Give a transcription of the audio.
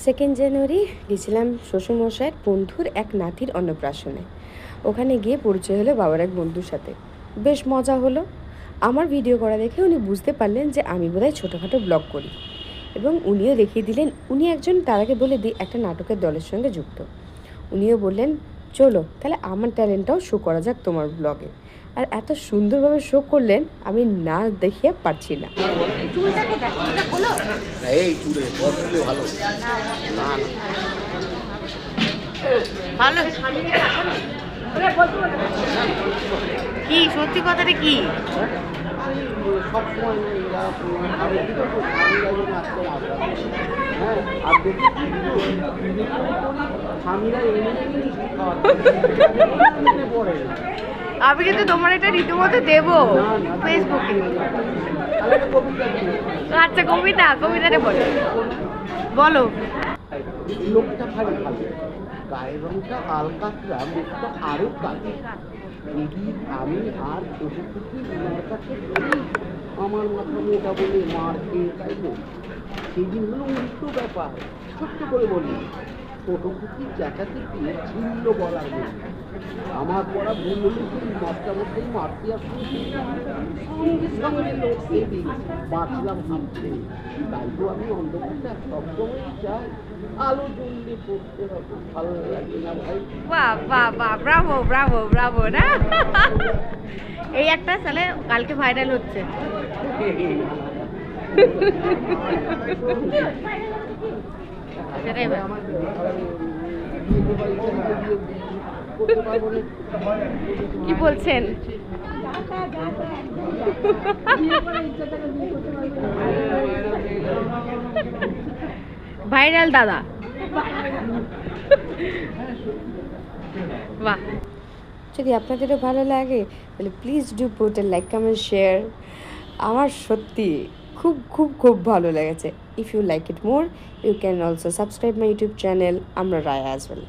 2 জানুয়ারি গেছিলাম শ্বশুরমশাইয়ের বন্ধুর এক নাতির অন্নপ্রাশনে। ওখানে গিয়ে পরিচয় হলো বাবার এক বন্ধুর সাথে। বেশ মজা হলো। আমার ভিডিও করা দেখে উনি বুঝতে পারলেন যে আমি বোধহয় ছোটোখাটো ব্লগ করি, এবং উনিও দেখিয়ে দিলেন উনি একজন, তার আগে বলে দিই, একটা নাটকের দলের সঙ্গে যুক্ত। উনিও বললেন, চলো তাহলে আমার ট্যালেন্টটাও শো করা যাক তোমার ব্লগে। আর এত সুন্দরভাবে শো করলেন, আমি না দেখিয়ে পারছি না। কি সত্যি কথাটা কি? আমি কিন্তু তোমার এটা রীতিমতো দেবো ফেসবুকে। আচ্ছা, কবিতাটা বলো বলো। লোকটা ভারী ভালো, গায়ের রংটা আলকাতরা, মুখটা আরো কালো। যদি আমি আর পশুপতি ওনার কাছে আমার মাথা মোটা বলে মার খেয়ে চাইব, সেদিন হলো উল্টো ব্যাপার। ছোট্ট করে বলি, পশুপতি চেঁচাতে গিয়ে ছিন্ন বলার মধ্যে আমার পড়া ভুল হলে মাস্টারমশাই মারতে আসলে সঙ্গে সঙ্গে লোক সেদি বাঁচলাম ভাবছে। তাই তো আমি অন্ধকারটা সবসময় চাই, আলো জ্বললে পড়তে হবে, ভালো লাগে না ভাই? বাহ বাহ বাহ, ব্রাভো ব্রাভো ব্রাভো না। এই একটা সালে কালকে ভাইরাল হচ্ছে। সেটাই কি বলছেন? ভাইরাল দাদা। বাহ। যদি আপনাদেরও ভালো লাগে তাহলে please do put a like, comment, share. আমার সত্যি খুব খুব খুব ভালো লেগেছে। If you like it more, you can also subscribe my YouTube channel আমরা রায়া অ্যাজ ওয়েল।